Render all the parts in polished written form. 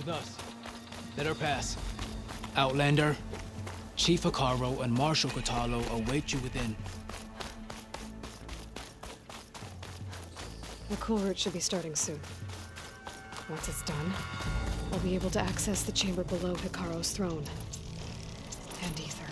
with us. Let her pass. Outlander, Chief Hikaru and Marshal Katalo await you within. The cool route should be starting soon. Once it's done, we'll be able to access the chamber below Hikaru's throne. And Ether.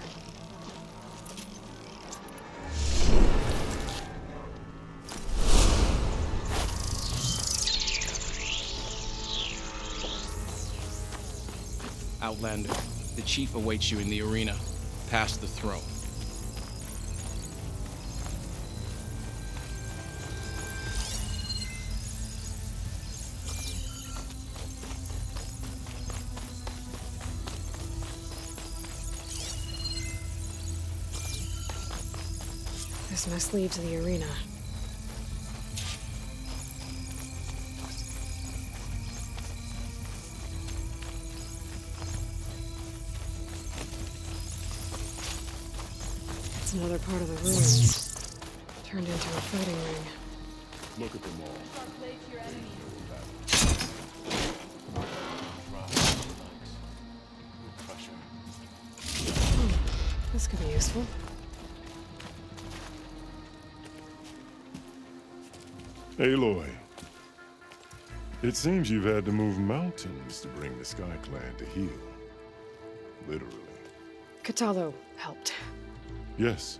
Outlander, the chief awaits you in the arena, past the throne. This must lead to the arena. It's another part of the ruins, turned into a fighting ring. Look at them all. This could be useful. Aloy, it seems you've had to move mountains to bring the Sky Clan to heel. Literally. Katalo helped. Yes.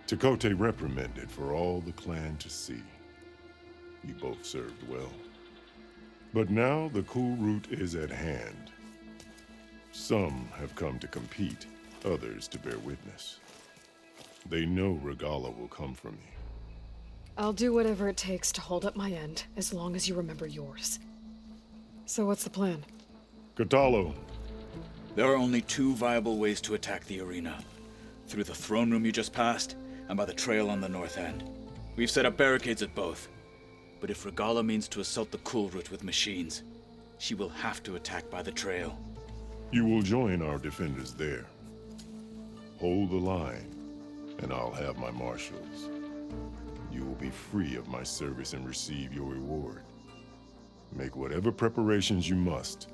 Tekote reprimanded for all the clan to see. You both served well. But now the cool route is at hand. Some have come to compete, others to bear witness. They know Regala will come from you. I'll do whatever it takes to hold up my end, as long as you remember yours. So what's the plan? Katalo. There are only two viable ways to attack the arena. Through the throne room you just passed, and by the trail on the north end. We've set up barricades at both. But if Regala means to assault the cool route with machines, she will have to attack by the trail. You will join our defenders there. Hold the line, and I'll have my marshals. You will be free of my service and receive your reward. Make whatever preparations you must.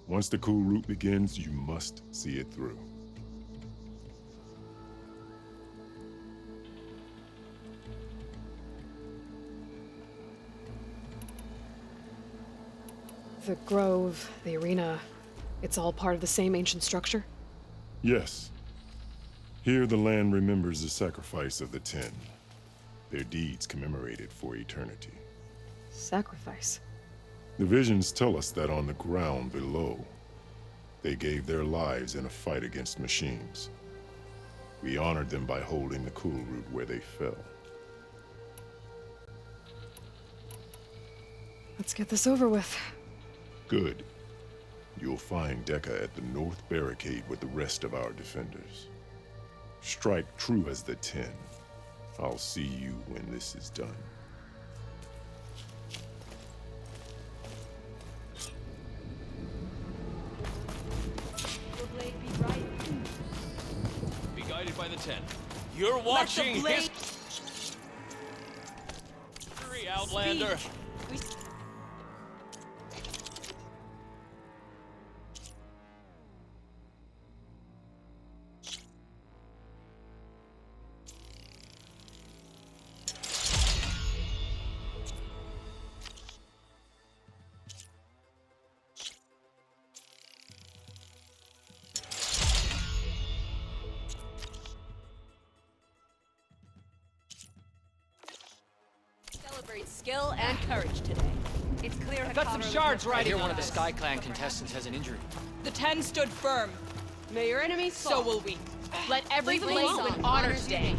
Once the cool route begins, you must see it through. The grove, the arena, it's all part of the same ancient structure? Yes. Here the land remembers the sacrifice of the 10. Their deeds commemorated for eternity. Sacrifice? The visions tell us that on the ground below, they gave their lives in a fight against machines. We honored them by holding the cool route where they fell. Let's get this over with. Good. You'll find Dekka at the north barricade with the rest of our defenders. Strike true as the 10. I'll see you when this is done. Be guided by the 10. You're watching history, Outlander. Celebrate skill and courage today. It's clear Got some shards right riding here. one of the Sky Clan contestants has an injury. The 10 stood firm. May your enemies fall. So will we. Let every Leave them blaze alone. with Honor's Day.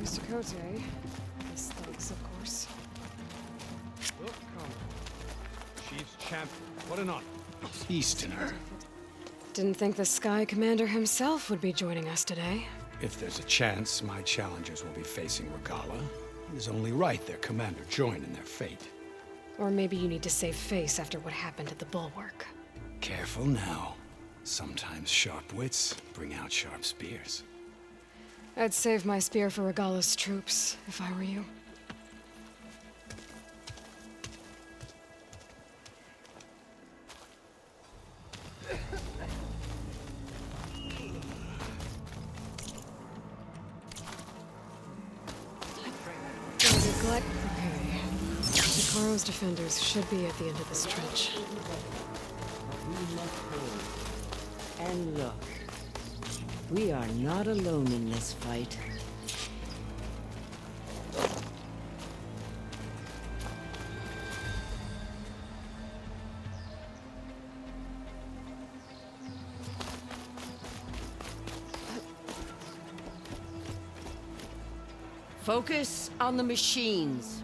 Mr. Kote. His thugs, of course. Look, come. Chief's champion. What an honor. Easterner. Didn't think the Sky Commander himself would be joining us today. If there's a chance my challengers will be facing Regala, it is only right their commander join in their fate. Or maybe you need to save face after what happened at the Bulwark. Careful now. Sometimes sharp wits bring out sharp spears. I'd save my spear for Regala's troops, if I were you. Okay. Hikaro's defenders should be at the end of this trench. We must hold. And look, we are not alone in this fight. Focus on the machines.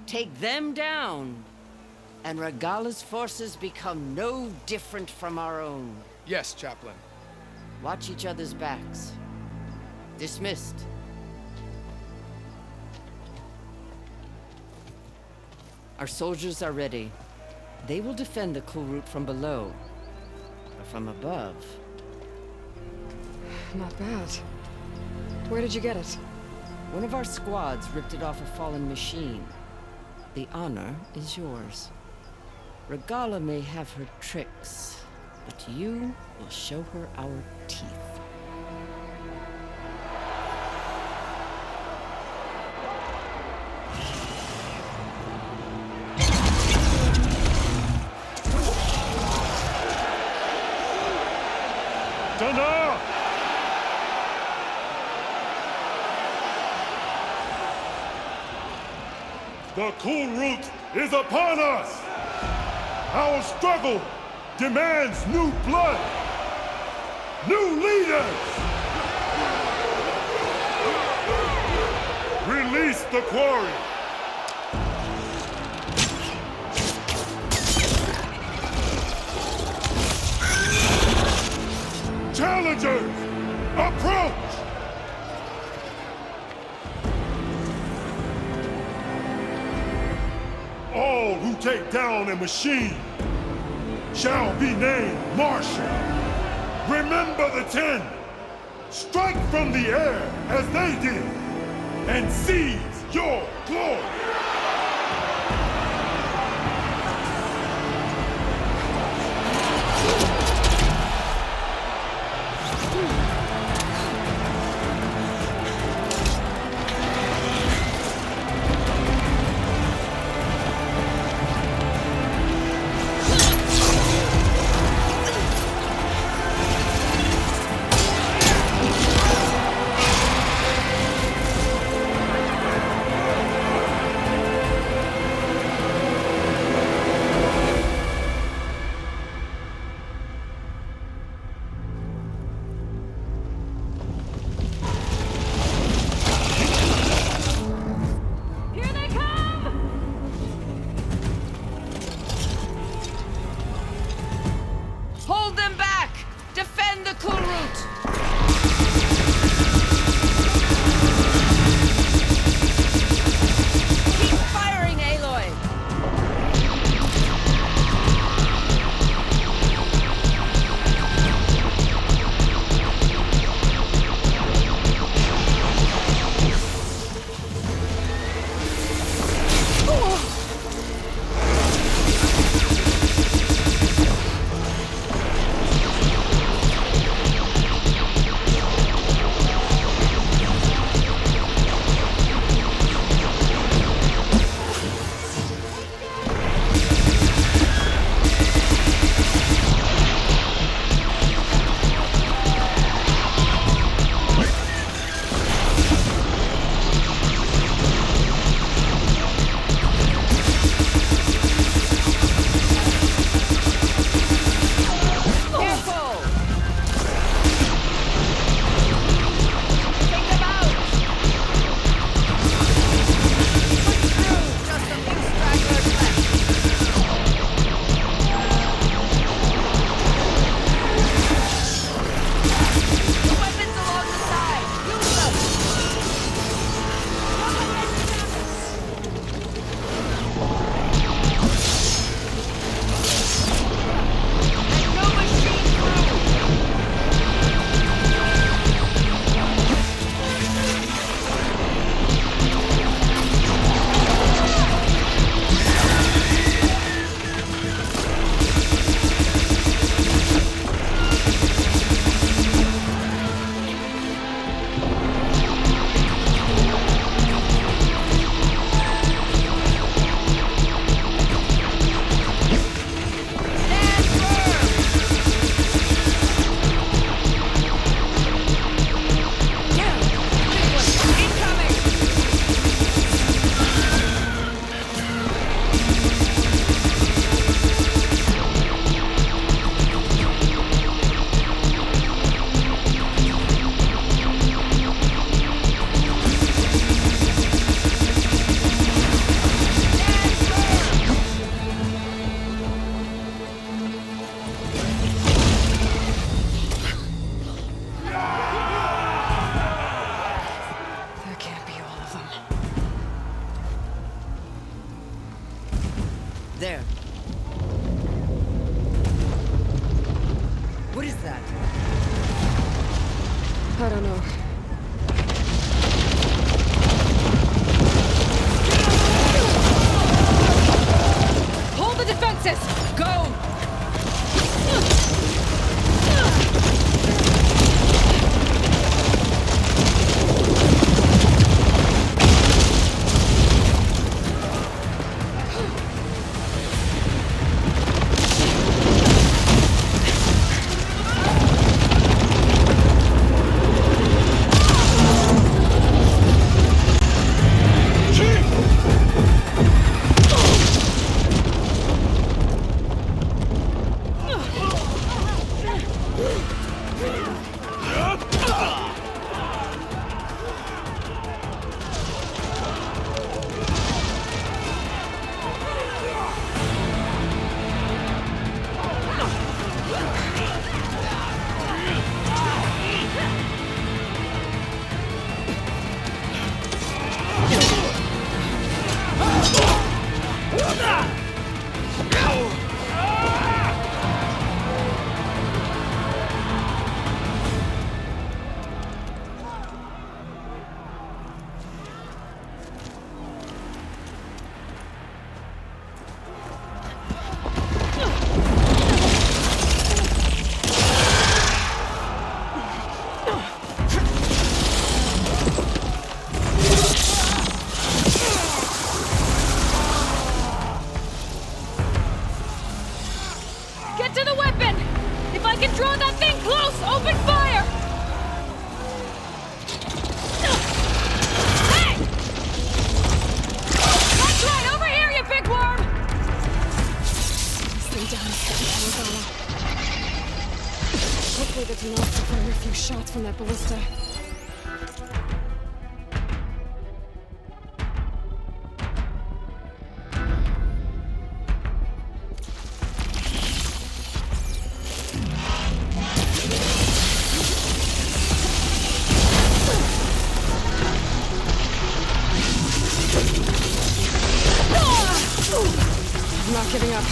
Take them down, and Regala's forces become no different from our own. Yes, Chaplain. Watch each other's backs. Dismissed. Our soldiers are ready. They will defend the cool route from below. But from above... Not bad. Where did you get it? One of our squads ripped it off a fallen machine. The honor is yours. Regala may have her tricks, but you will show her our teeth. Dana! The cool route is upon us! Our struggle demands new blood! New leaders! Release the quarry! Challengers, approach! All who take down a machine shall be named Marshal. Remember the 10. Strike from the air as they did, and seize your glory. Hold them back! Defend the cool route! Keep firing, Aloy! that? I don't know. Hold the defenses! Go! Get to the weapon! If I can draw that thing close, open fire! Hey! That's right, over here, you big worm! Stay down, Regala. Hopefully that's enough to fire a few shots from that ballista. I'm not giving up.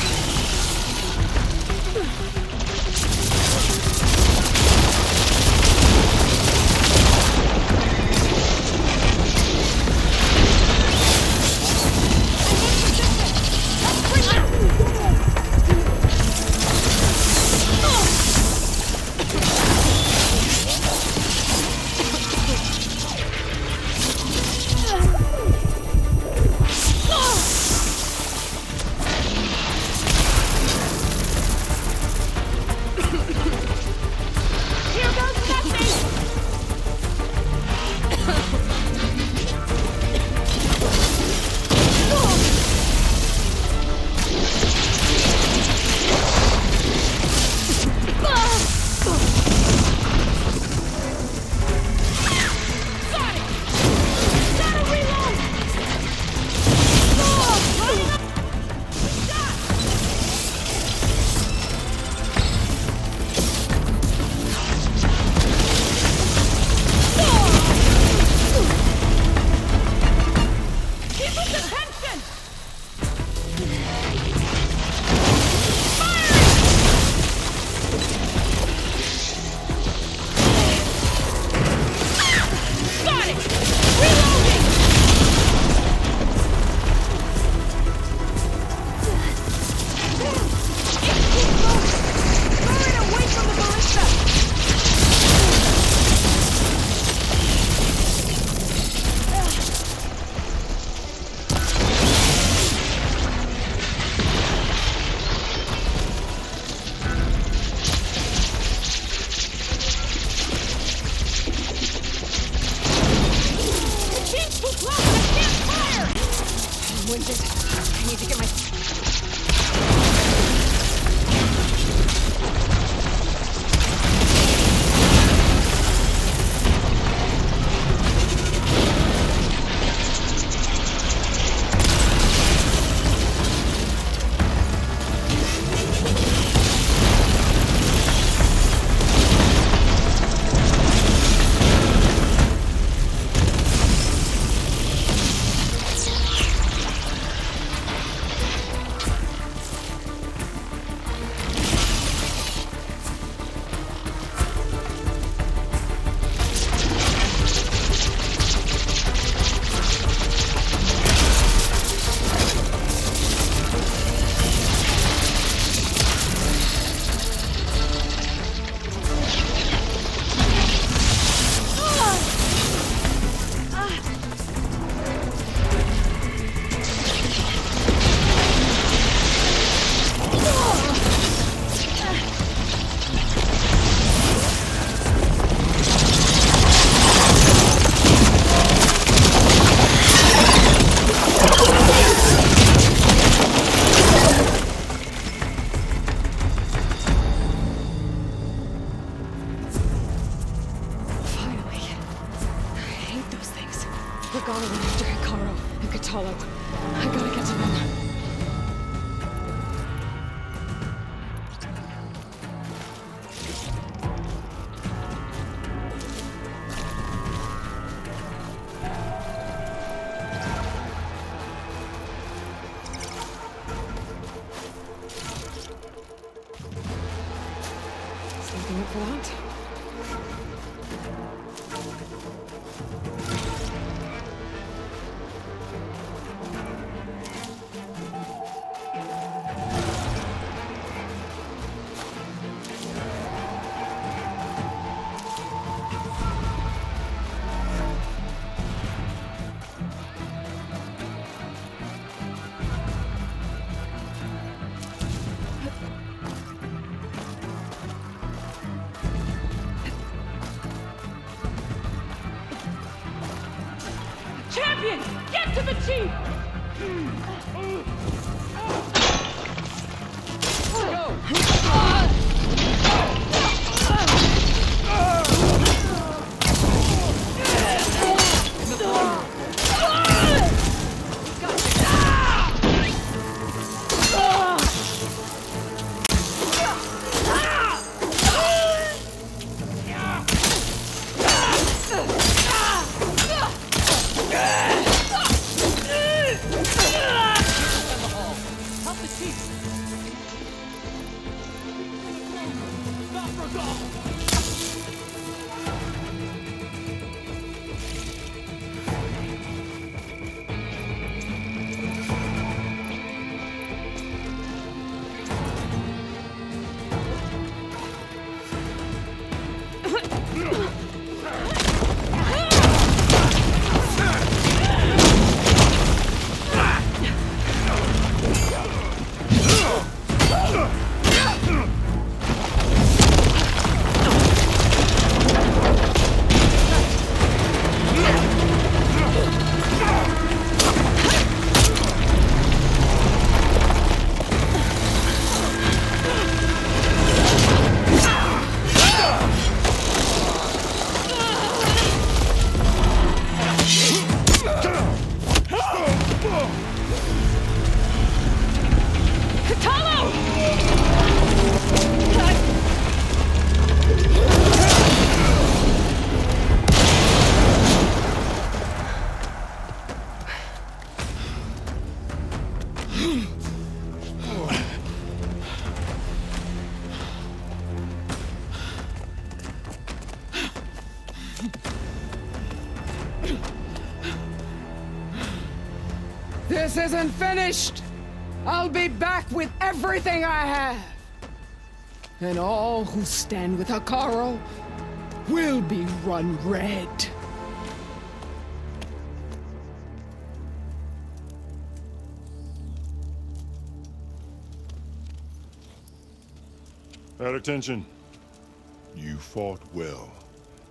Winded. I need to get my... Regala went after Hikaru and Katalo. I gotta get to them. Saving up for that. Champions, get to the chief! This isn't finished! I'll be back with everything I have! And all who stand with Hikaru will be run red. At attention. You fought well.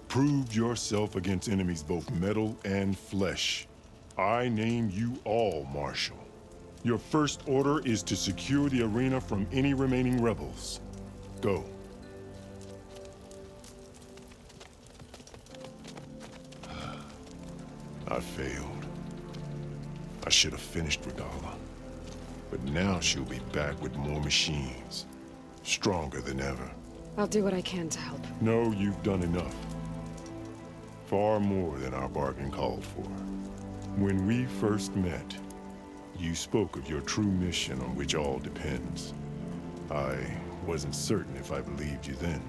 Proved yourself against enemies both metal and flesh. I name you all Marshal. Your first order is to secure the arena from any remaining rebels. Go. I failed. I should have finished Regala. But now she'll be back with more machines. Stronger than ever. I'll do what I can to help. No, you've done enough. Far more than our bargain called for. When we first met, you spoke of your true mission on which all depends. I wasn't certain if I believed you then.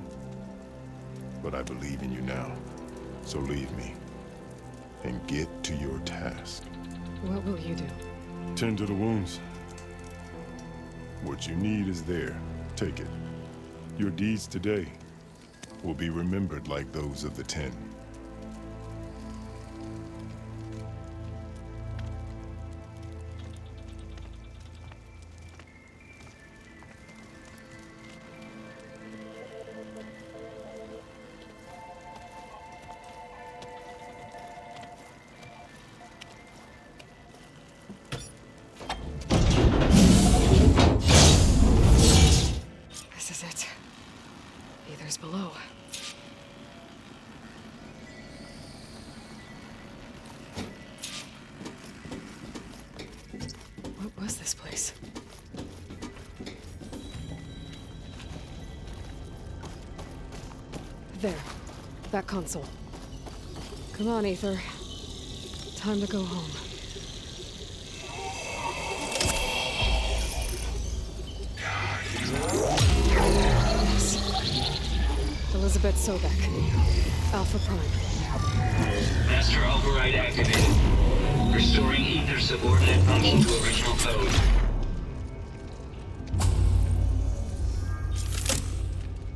But I believe in you now. So leave me. And get to your task. What will you do? Tend to the wounds. What you need is there. Take it. Your deeds today will be remembered like those of the 10. This is it. Aether's below. supplies. There. That console. Come on, Aether. Time to go home. Yes. Elizabeth Sobek. Alpha Prime. Master override activated. Restoring Ether subordinate function to original code.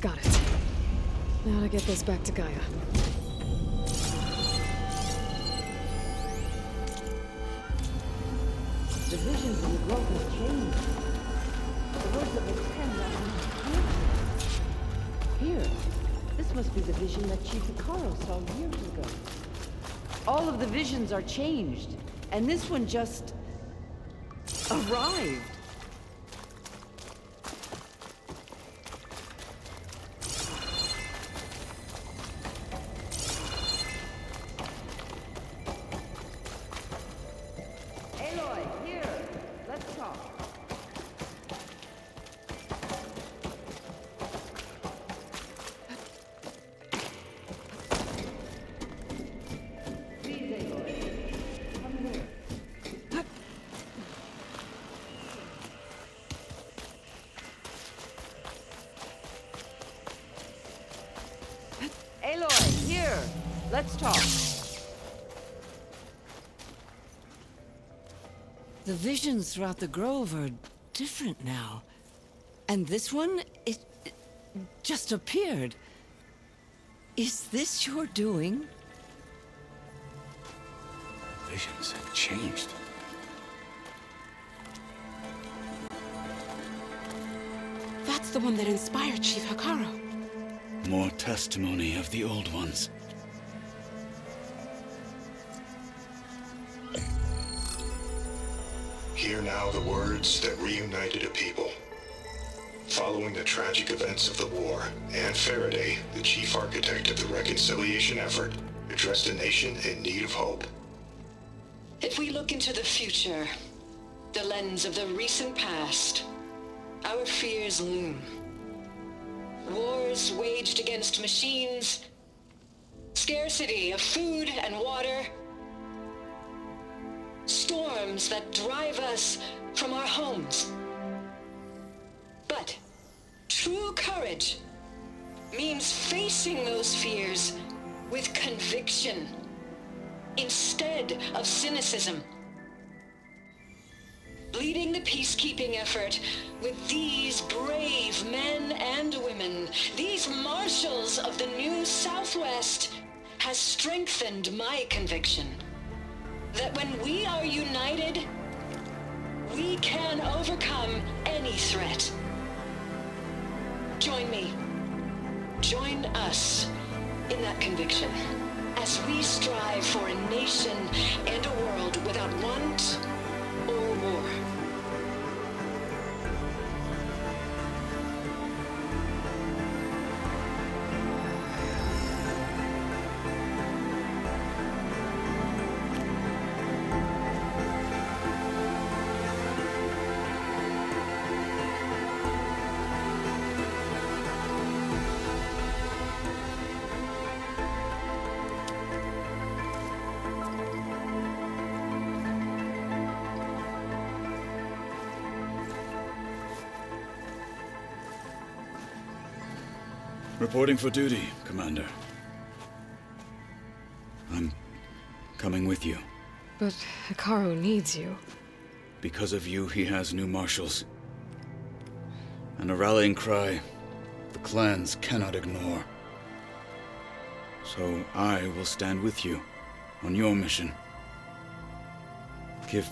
Got it. Now to get this back to Gaia. The visions in the grove have changed. The words of the ten that here. This must be the vision that Chief Hikaru saw years ago. All of the visions are changed, and this one just arrived. Aloy, here. Let's talk. Aloy, here. Let's talk. The visions throughout the grove are different now. And this one, it just appeared. Is this your doing? Visions have changed. That's the one that inspired Chief Hikaru. More testimony of the old ones. Hear now the words that reunited a people. Following the tragic events of the war, Anne Faraday, the chief architect of the reconciliation effort, addressed a nation in need of hope. If we look into the future, the lens of the recent past, our fears loom. Wars waged against machines, scarcity of food and water, storms that drive us from our homes. But true courage means facing those fears with conviction instead of cynicism. Leading the peacekeeping effort with these brave men and women, these marshals of the new Southwest, has strengthened my conviction that when we are united, we can overcome any threat. Join me. Join us in that conviction as we strive for a nation and a world without want or war. Reporting for duty, Commander. I'm coming with you. But Hikaru needs you. Because of you, he has new marshals. And a rallying cry the clans cannot ignore. So I will stand with you on your mission. Give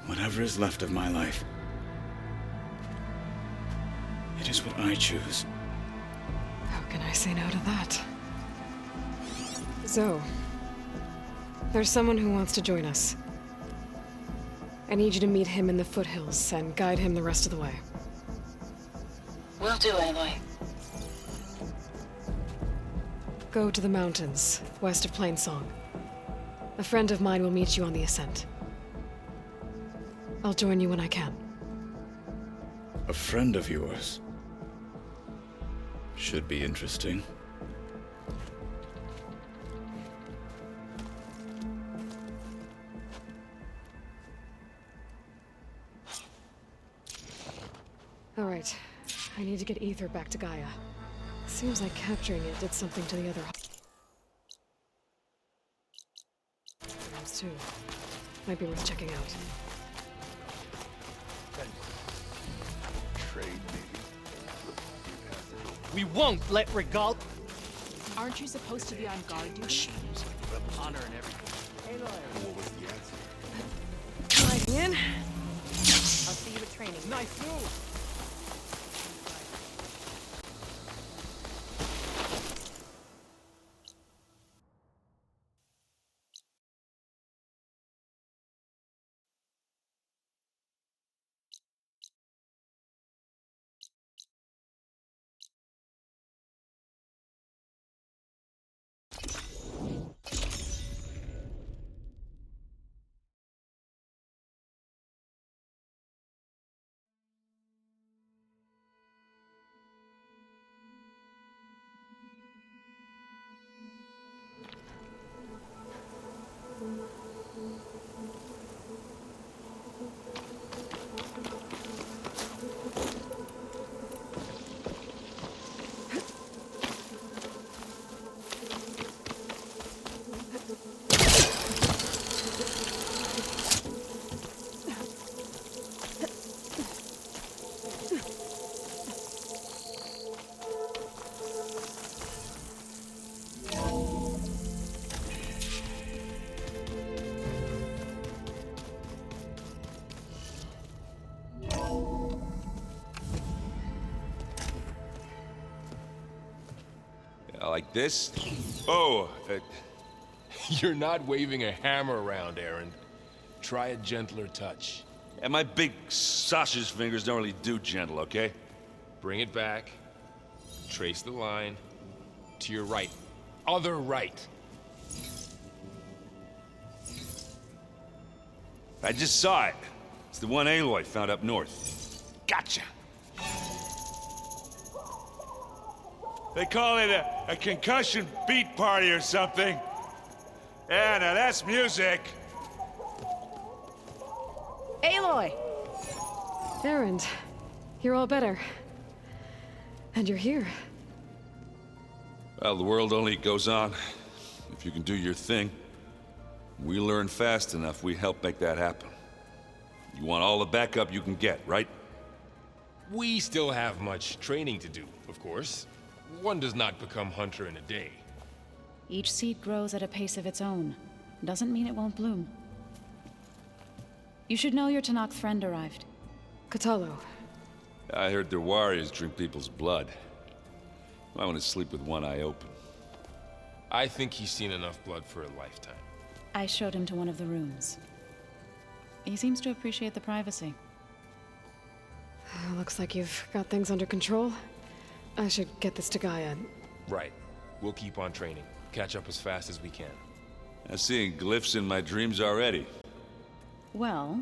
whatever is left of my life. It is what I choose. How can I say no to that? So, there's someone who wants to join us. I need you to meet him in the foothills and guide him the rest of the way. Will do, Aloy. Go to the mountains, west of Plainsong. A friend of mine will meet you on the ascent. I'll join you when I can. A friend of yours. Should be interesting. All right. I need to get Ether back to Gaia. Seems like capturing it did something to the other holograms too. Might be worth checking out. We won't let Regal. Aren't you supposed to be on guard duty? Honor and everything. What was the answer? Sliding in. I'll see you at training. Nice move. Like this? Oh, you're not waving a hammer around, Aaron. Try a gentler touch. And my big sausage fingers don't really do gentle, okay? Bring it back. Trace the line. To your right. Other right. I just saw it. It's the one Aloy found up north. Gotcha! They call it a concussion beat party or something. Yeah, now that's music. Aloy! Aaron, you're all better. And you're here. Well, the world only goes on if you can do your thing. We learn fast enough, we help make that happen. You want all the backup you can get, right? We still have much training to do, of course. One does not become hunter in a day. Each seed grows at a pace of its own. Doesn't mean it won't bloom. You should know your Tanakh friend arrived. Kotallo. I heard their warriors drink people's blood. I want to sleep with one eye open. I think he's seen enough blood for a lifetime. I showed him to one of the rooms. He seems to appreciate the privacy. Looks like you've got things under control. I should get this to Gaia. Right. We'll keep on training. Catch up as fast as we can. I'm seeing glyphs in my dreams already. Well,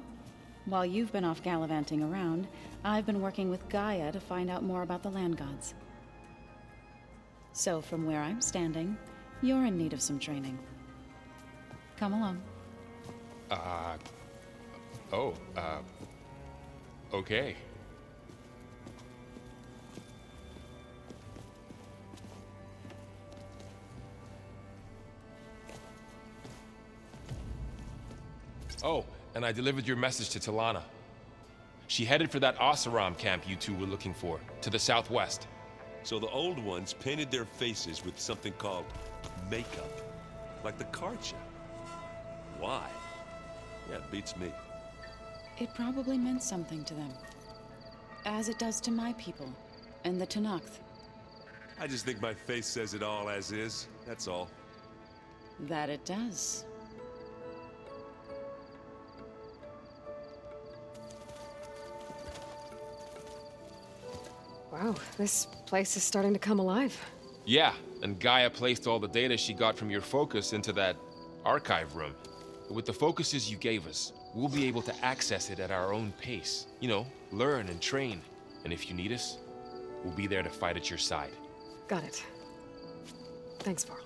while you've been off gallivanting around, I've been working with Gaia to find out more about the land gods. So from where I'm standing, you're in need of some training. Come along. Okay. Oh, and I delivered your message to Talana. She headed for that Oseram camp you two were looking for, to the southwest. So the old ones painted their faces with something called makeup, like the card show. Why? Yeah, it beats me. It probably meant something to them. As it does to my people, and the Tanakh. I just think my face says it all as is, that's all. That it does. Wow, this place is starting to come alive. Yeah, and Gaia placed all the data she got from your focus into that archive room. With the focuses you gave us, we'll be able to access it at our own pace. You know, learn and train. And if you need us, we'll be there to fight at your side. Got it. Thanks, Varl.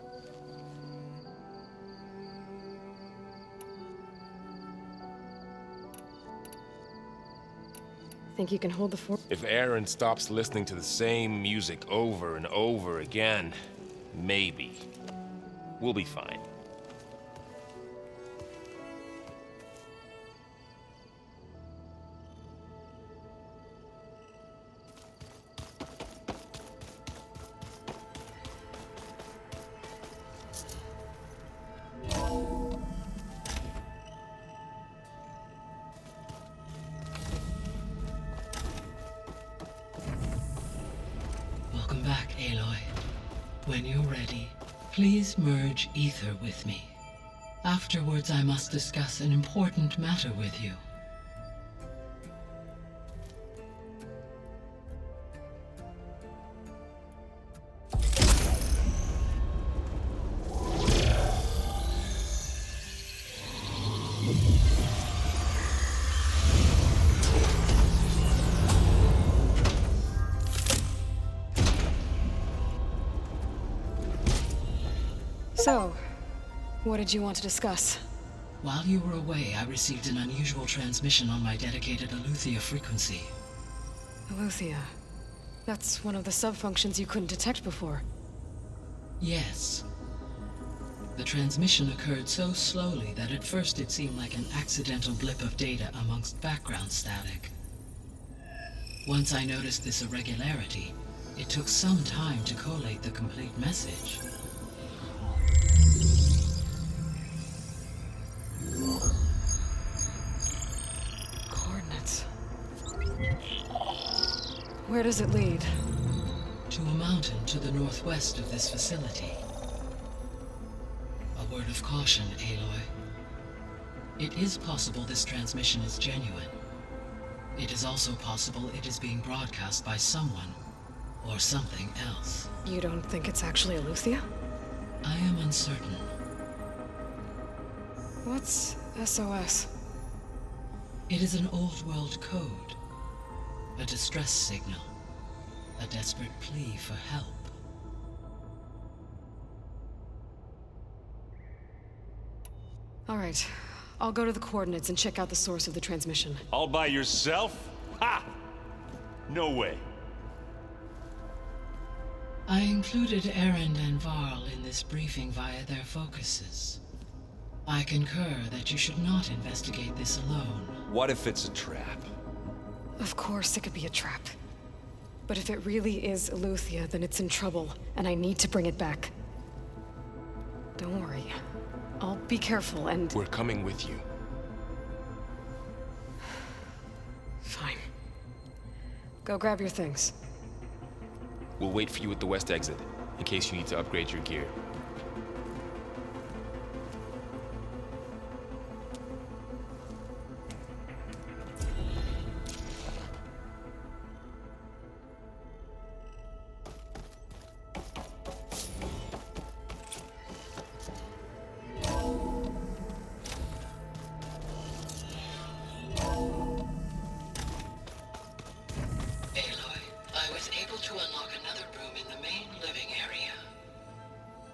Think you can hold the fort? If Aaron stops listening to the same music over and over again, maybe. We'll be fine. Welcome back, Aloy. When you're ready, please merge ether with me. Afterwards, I must discuss an important matter with you. So, what did you want to discuss? While you were away, I received an unusual transmission on my dedicated Aletheia frequency. Aletheia. That's one of the sub-functions you couldn't detect before. Yes. The transmission occurred so slowly that at first it seemed like an accidental blip of data amongst background static. Once I noticed this irregularity, it took some time to collate the complete message. Coordinates. Where does it lead? To a mountain to the northwest of this facility. A word of caution, Aloy. It is possible this transmission is genuine. It is also possible it is being broadcast by someone or something else. You don't think it's actually Aletheia? I am uncertain. What's SOS? It is an old world code. A distress signal. A desperate plea for help. All right. I'll go to the coordinates and check out the source of the transmission. All by yourself? Ha! No way. I included Aaron and Varl in this briefing via their focuses. I concur that you should not investigate this alone. What if it's a trap? Of course it could be a trap. But if it really is Aletheia, then it's in trouble, and I need to bring it back. Don't worry. I'll be careful and... We're coming with you. Fine. Go grab your things. We'll wait for you at the west exit, in case you need to upgrade your gear.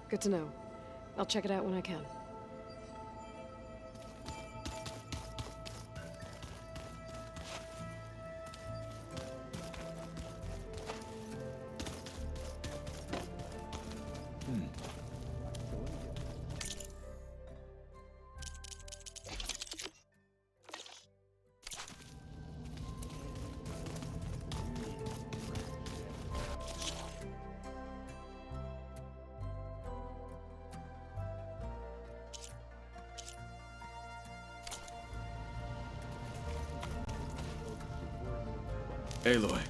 Good to know. I'll check it out when I can. Aloy.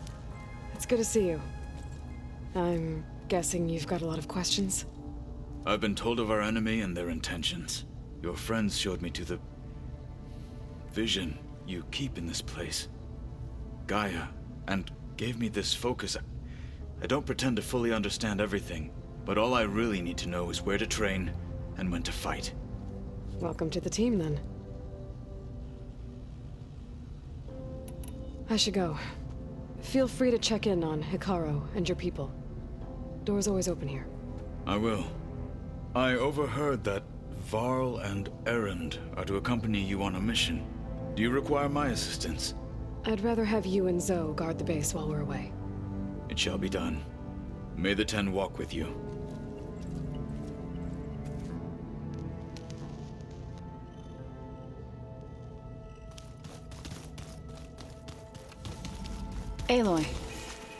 It's good to see you. I'm guessing you've got a lot of questions? I've been told of our enemy and their intentions. Your friends showed me to the vision you keep in this place. Gaia, and gave me this focus. I don't pretend to fully understand everything, but all I really need to know is where to train and when to fight. Welcome to the team, then. I should go. Feel free to check in on Hikaru and your people. Door's always open here. I will. I overheard that Varl and Erend are to accompany you on a mission. Do you require my assistance? I'd rather have you and Zoe guard the base while we're away. It shall be done. May the Ten walk with you. Aloy,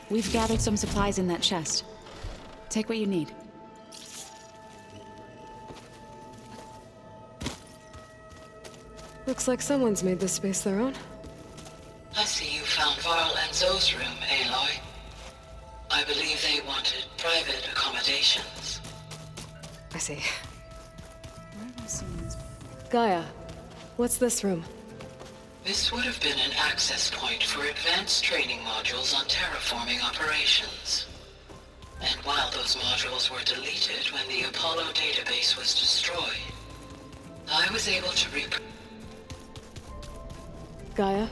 we've gathered some supplies in that chest. Take what you need. Looks like someone's made this space their own. I see you found Varl and Zoe's room, Aloy. I believe they wanted private accommodations. I see. Gaia, what's this room? This would have been an access point for advanced training modules on terraforming operations. And while those modules were deleted when the Apollo database was destroyed, I was able to Gaia,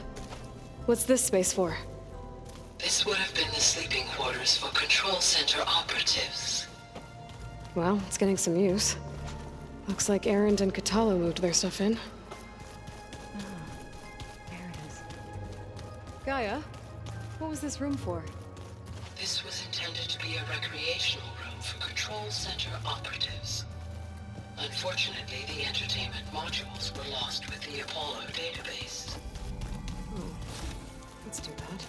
what's this space for? This would have been the sleeping quarters for Control Center operatives. Well, it's getting some use. Looks like Erend and Katalo moved their stuff in. There it is. Gaia, what was this room for? This was intended to be a recreational room for Control Center operatives. Unfortunately, the entertainment modules were lost with the Apollo database. Oh, that's too bad.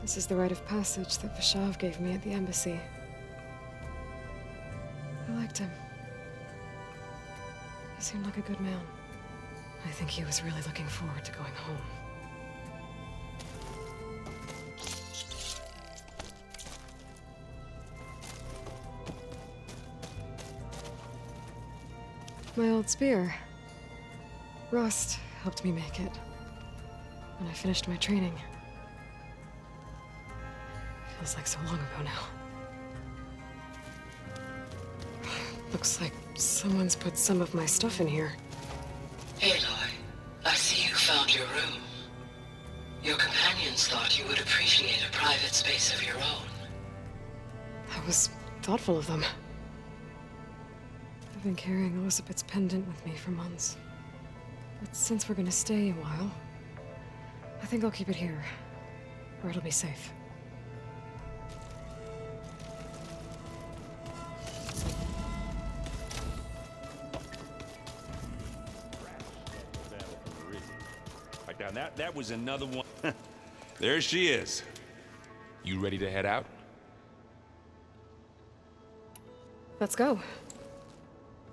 This is the rite of passage that Vashav gave me at the embassy. I liked him. He seemed like a good man. I think he was really looking forward to going home. My old spear. Rust helped me make it when I finished my training. Feels like so long ago now. Looks like someone's put some of my stuff in here. Aloy, I see you found your room. Your companions thought you would appreciate a private space of your own. That was thoughtful of them. I've been carrying Elizabeth's pendant with me for months. But since we're gonna stay a while, I think I'll keep it here, where it'll be safe. Now that was another one. There she is. You ready to head out? Let's go.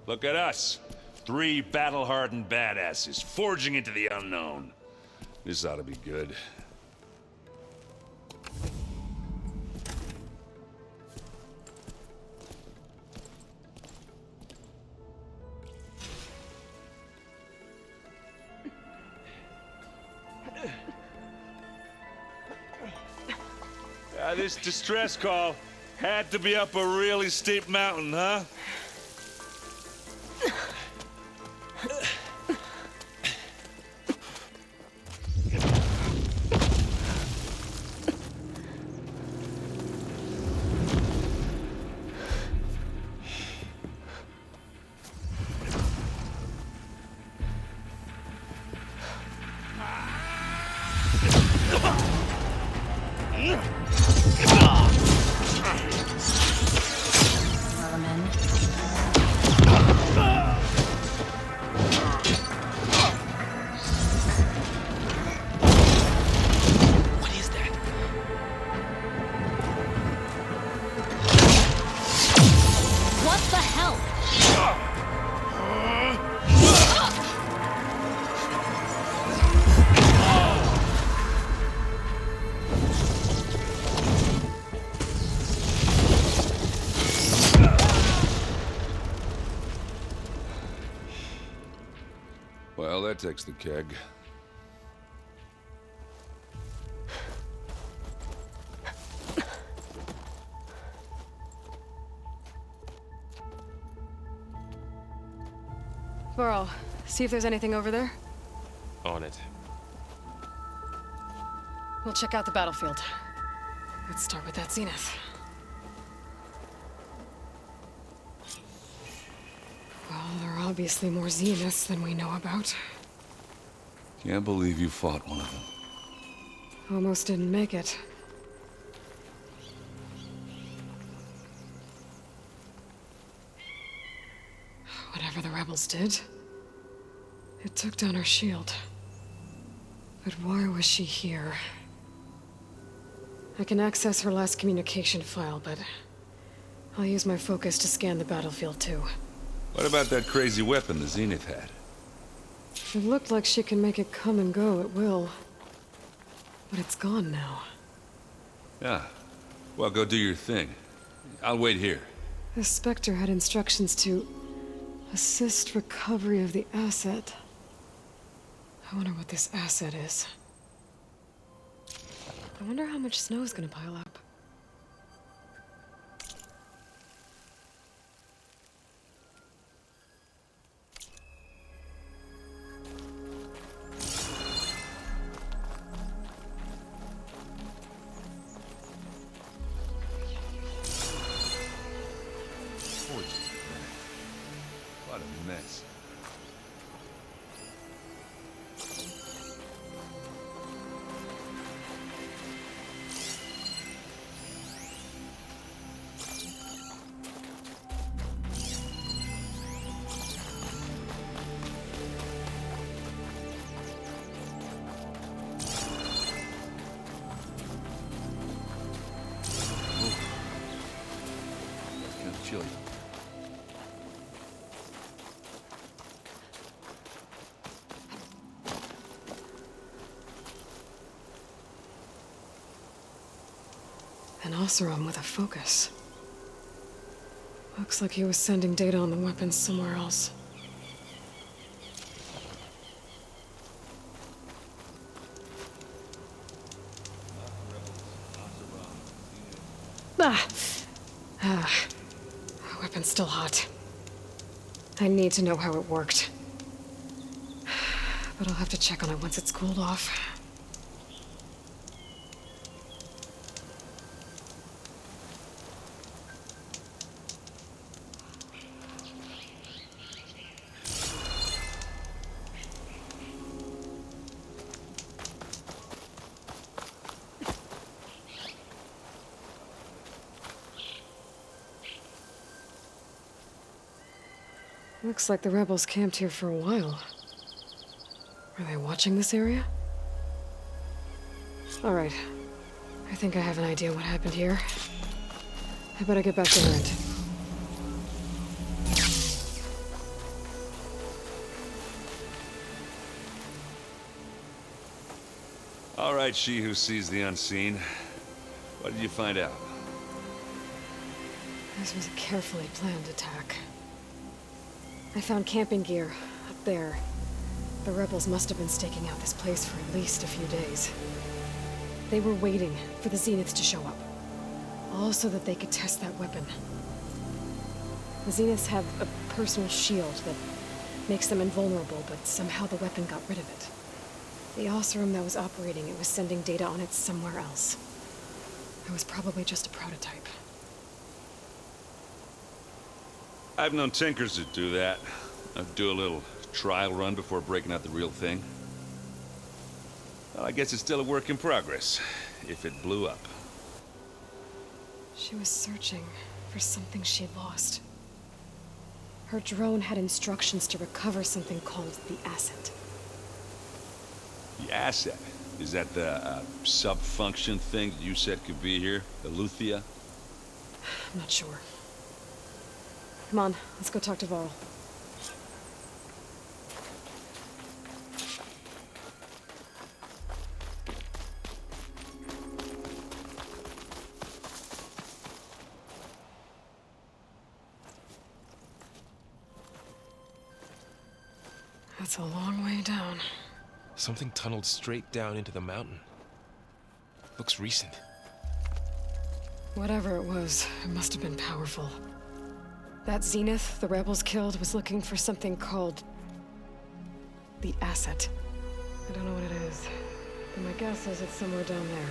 Look at us. 3 battle-hardened badasses forging into the unknown. This ought to be good. This distress call had to be up a really steep mountain, huh? Well, that takes the keg. Varl, see if there's anything over there. On it. We'll check out the battlefield. Let's start with that zenith. Well, there are obviously more zeniths than we know about. Can't believe you fought one of them. Almost didn't make it. Whatever the rebels did, it took down her shield. But why was she here? I can access her last communication file, but I'll use my focus to scan the battlefield too. What about that crazy weapon the Zenith had? It looked like she can make it come and go at will. But it's gone now. Yeah. Well, go do your thing. I'll wait here. The Spectre had instructions to assist recovery of the asset. I wonder what this asset is. I wonder how much snow is gonna pile up. What a mess. Chilly. An Oseram with a focus. Looks like he was sending data on the weapons somewhere else. The weapon's still hot. I need to know how it worked. But I'll have to check on it once it's cooled off. Looks like the rebels camped here for a while. Are they watching this area? All right. I think I have an idea what happened here. I better get back to her end. All right, she who sees the unseen. What did you find out? This was a carefully planned attack. I found camping gear up there. The rebels must have been staking out this place for at least a few days. They were waiting for the Zeniths to show up. All so that they could test that weapon. The Zeniths have a personal shield that makes them invulnerable, but somehow the weapon got rid of it. The Oseram that was operating it was sending data on it somewhere else. It was probably just a prototype. I've known tinkers that do that. I'd do a little trial run before breaking out the real thing. Well, I guess it's still a work in progress, if it blew up. She was searching for something she'd lost. Her drone had instructions to recover something called the asset. The asset? Is that the sub-function thing that you said could be here? The Luthia? I'm not sure. Come on, let's go talk to Varl. That's a long way down. Something tunneled straight down into the mountain. Looks recent. Whatever it was, it must have been powerful. That Zenith the rebels killed was looking for something called the asset. I don't know what it is, but my guess is it's somewhere down there.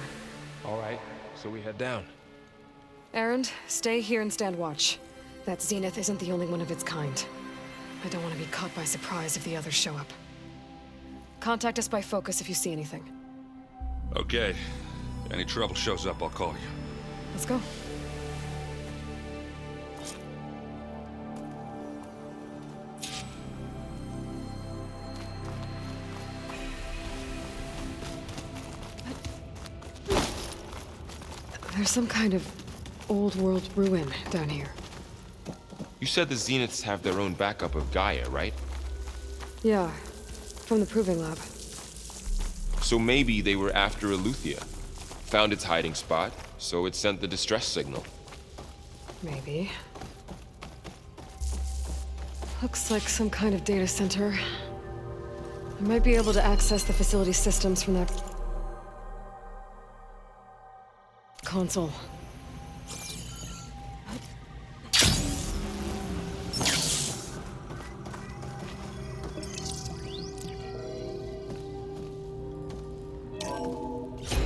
All right, so we head down. Erend, stay here and stand watch. That Zenith isn't the only one of its kind. I don't want to be caught by surprise if the others show up. Contact us by focus if you see anything. Okay. Any trouble shows up, I'll call you. Let's go. There's some kind of old world ruin down here. You said the Zeniths have their own backup of Gaia, right? Yeah, from the Proving Lab. So maybe they were after Eleuthia. Found its hiding spot, so it sent the distress signal. Maybe. Looks like some kind of data center. I might be able to access the facility systems from that console.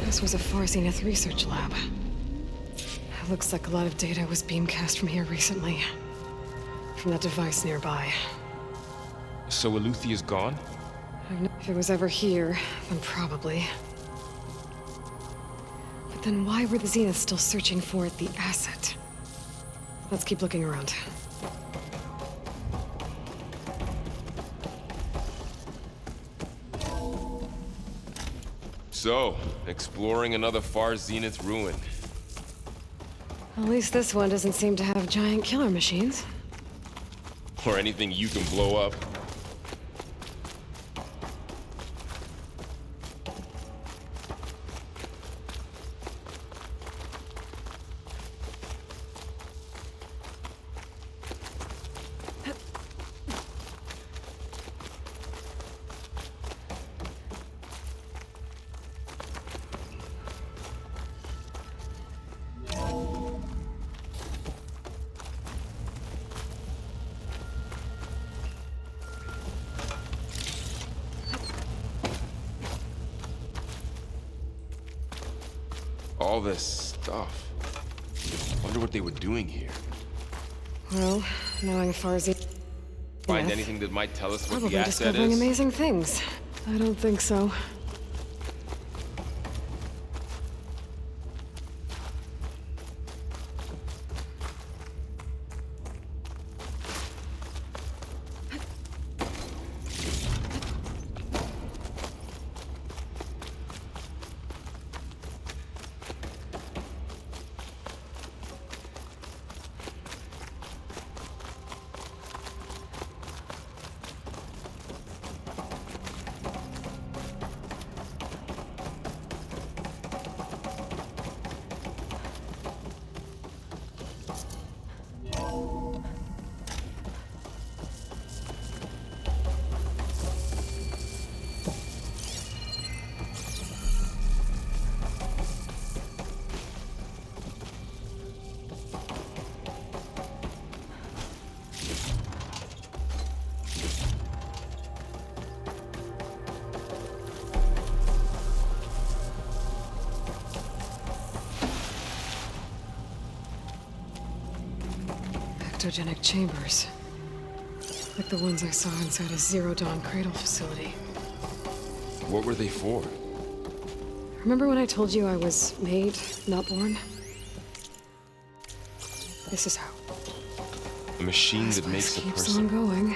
This was a Far Zenith research lab. It looks like a lot of data was beamcast from here recently. From that device nearby. So Eleuthia's gone? If it was ever here, then probably. But then why were the Zeniths still searching for the asset? Let's keep looking around. So, exploring another Far Zenith ruin. At least this one doesn't seem to have giant killer machines. Or anything you can blow up. All this stuff. Wonder what they were doing here. Well, knowing Far Zenith, Find anything that might tell us what probably the asset discovering is? amazing things. I don't think so. Ectogenic chambers. Like the ones I saw inside a Zero Dawn cradle facility. What were they for? Remember when I told you I was made, not born? This is how. A machine that makes a Keeps person. on going.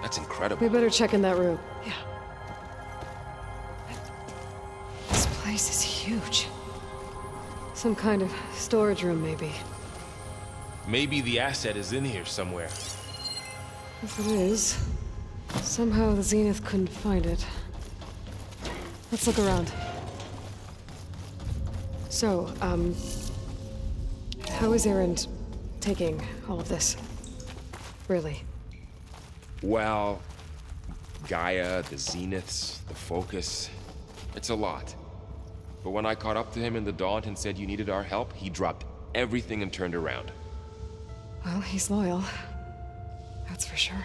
That's incredible. We better check in that room. Yeah. This place is huge. Some kind of storage room, maybe. Maybe the asset is in here somewhere. If it is, somehow the Zenith couldn't find it. Let's look around. So, how is Erend taking all of this? Really? Well, Gaia, the Zeniths, the Focus. It's a lot. But when I caught up to him in the Daunt and said you needed our help, he dropped everything and turned around. Well, he's loyal. That's for sure.